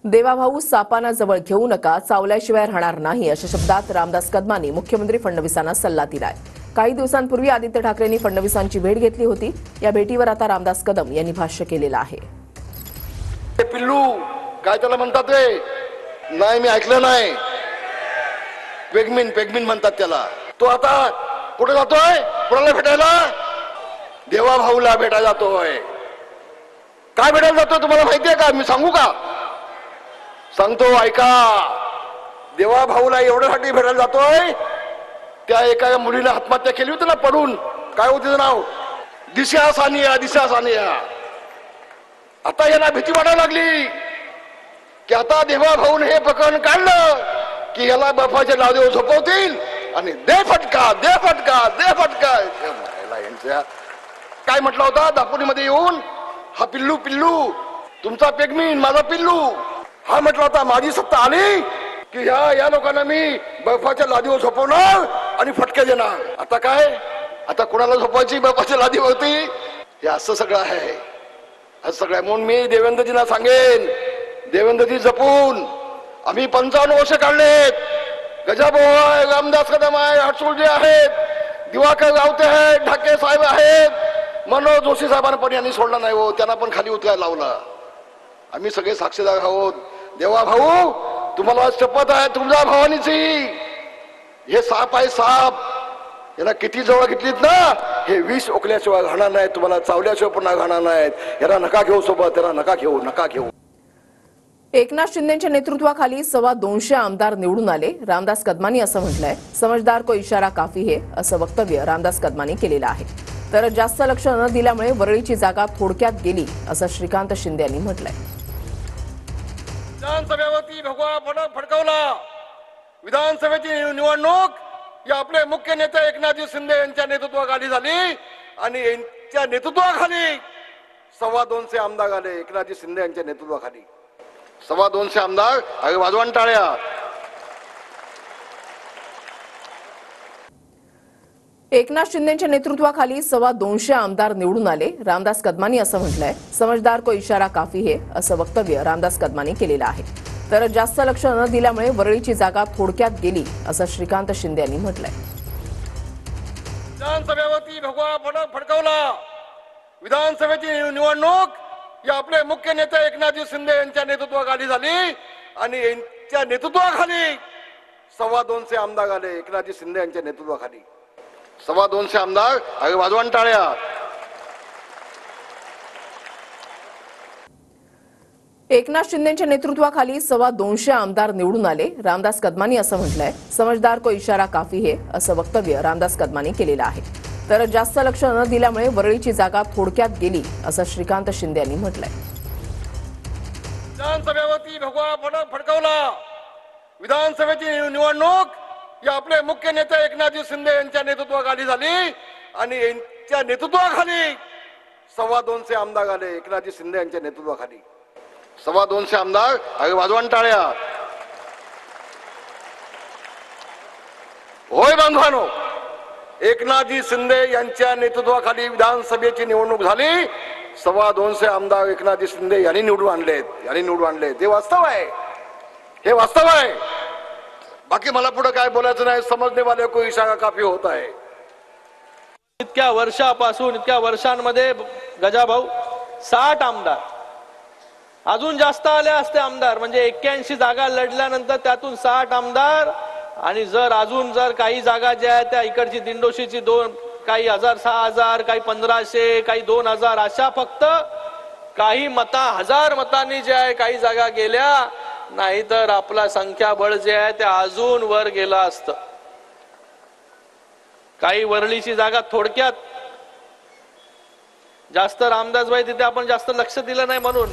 देवाभाऊ सापाना जवळ घेऊ नका, चावल्याशिवाय राहणार नाही अशा शब्दात रामदास कदमांनी मुख्यमंत्री फडणवीसांना सल्ला दिलाय। काही दिवसांपूर्वी आदित्य ठाकरेंनी फडणवीसांची भेट घेतली होती। या भेटीवर आता रामदास कदम यांनी भाष्य केलेलं आहे। पिल्लू काय त्याला म्हणतात रे? नाही मी ऐकलं नाही। पेगमिन म्हणतात त्याला। तो आता कुठे जातोय? कुणाला भेटायला? देवाभाऊला भेटायला जातोय। काय भेटायला जातोय तुम्हाला माहितीये का? मी सांगू का? सांगतो ऐका। देवाभाऊला एवढ्यासाठी भेटायला जातोय, त्या एका मुलीने आत्महत्या केली होती ना पडून। काय होती तिचं नाव? दिशा सानिया। आता यांना भीती वाटायला लागली की आता देवाभाऊने हे प्रकरण काढलं की याला बर्फाचे लादेव झोपवतील आणि दे फटका। काय म्हटलं होता दापोलीमध्ये येऊन? हा पिल्लू तुमचा पेगमीन माझा पिल्लू। हा म्हटला होता माझी सत्ता आली की या लोकांना मी बर्फाच्या लादीवर झोपवणार आणि फटके देणार। आता काय? आता कुणाला झोपवायची बर्फाच्या लादीवरती? हे असं सगळं आहे। असं सगळं म्हणून मी देवेंद्रजींना सांगेन, देवेंद्रजी जपून। आम्ही 55 वर्ष काढलेत। गजाभाऊ आहे, रामदास कदम आहे, हटसुळजी आहेत, दिवाकर रावते आहेत, ढाके साहेब आहेत, मनोज जोशी साहेबांना पण यांनी सोडलं नाही हो, त्यांना पण खाली उतरायला लावलं। आम्ही सगळे साक्षीदार आहोत। देवा भाऊ तुम्हाला शपथ आहे तुमच्या भवानीची, हे साप आहे साप, याला किती जवळ घेतलीत ना हे विष ओकल्याशिवाय राहणार नाही, तुम्हाला चावल्याशिवाय पण राहणार नाहीत। याला नका घेऊ सोबत, याला नका घेऊ। एकनाथ शिंदेच्या नेतृत्वाखाली 225 आमदार निवडून आले। रामदास कदमांनी असं म्हटलंय। समझदार को इशारा काफी है असं वक्तव्य रामदास कदमांनी केलेलं आहे। तर जास्त लक्ष न दिल्यामुळे वरळीची जागा थोडक्यात गेली असं श्रीकांत शिंदे यांनी म्हटलंय। विधानसभेवरती भगवा फडकवला। विधानसभेची निवडणूक या आपले मुख्य नेते एकनाथजी शिंदे यांच्या नेतृत्वाखाली झाली आणि यांच्या नेतृत्वाखाली 225 आमदार आले। एकनाथजी शिंदे यांच्या नेतृत्वाखाली 225 आमदार। अरे वाजवान टाळ्या। एकनाथ शिंदेच्या नेतृत्वाखाली 225 आमदार निवडून आले। रामदास कदमांनी असं म्हटलंय। समझदार को इशारा काफी है असं वक्तव्य रामदास कदमांनी केलेलं आहे। तर जास्त लक्ष न दिल्यामुळे वरळीची जागा थोडक्यात गेली असं श्रीकांत शिंदे यांनी म्हटलंय। विधानसभेवरती भगवा फडकवला। विधानसभेची निवडणूक या आपले मुख्य नेते एकनाथजी शिंदे यांच्या नेतृत्वाखाली झाली आणि यांच्या नेतृत्वाखाली 225 आमदार आले। एकनाथजी शिंदे यांच्या नेतृत्वाखाली 225 आमदार। अरे वाजवान टाळ्या। एकनाथ शिंदेच्या नेतृत्वाखाली 225 आमदार निवडून आले। रामदास कदमांनी असं म्हटलंय। समझदार को इशारा काफी है असं वक्तव्य रामदास कदमांनी केलेलं आहे। तर जास्त लक्ष न दिल्यामुळे वरळीची जागा थोडक्यात गेली असं श्रीकांत शिंदे यांनी म्हटलंय। विधानसभेवरती भगवा फडकवला। विधानसभेची निवडणूक या आपले मुख्य नेते एकनाथजी शिंदे यांच्या नेतृत्वाखाली झाली आणि यांच्या नेतृत्वाखाली 225 आमदार आले। एकनाथजी शिंदे यांच्या नेतृत्वाखाली 225 आमदार। अरे वाजवान टाळ्या। होय बांधवानो, एकनाथजी शिंदे यांच्या नेतृत्वाखाली विधानसभेची निवडणूक झाली। 225 आमदार एकनाथजी शिंदे यांनी निवडून आणलेत। हे वास्तव आहे। बाकी मला पुढे काय बोलायचं नाही। समजने वाले को इशारा काफी होता है। इतक्या वर्षांमध्ये गजाभाऊ 60 आमदार, अजून जास्त आले असते आमदार, म्हणजे 81 जागा लढल्यानंतर त्यातून 60 आमदार। आणि जर काही जागा ज्या आहेत त्या इकडची दिंडोशीची 2, काही 1000 6000, काही 1500, काही 2000 अशा फक्त काही 1000 मतांनी जे आहे काही जागा गेल्या, नाहीतर आपला संख्याबळ जे आहे ते अजून वर गेला असतं। काही वरळीची जागा थोडक्यात, जास्त रामदासबाई तिथे आपण जास्त लक्ष दिलं नाही म्हणून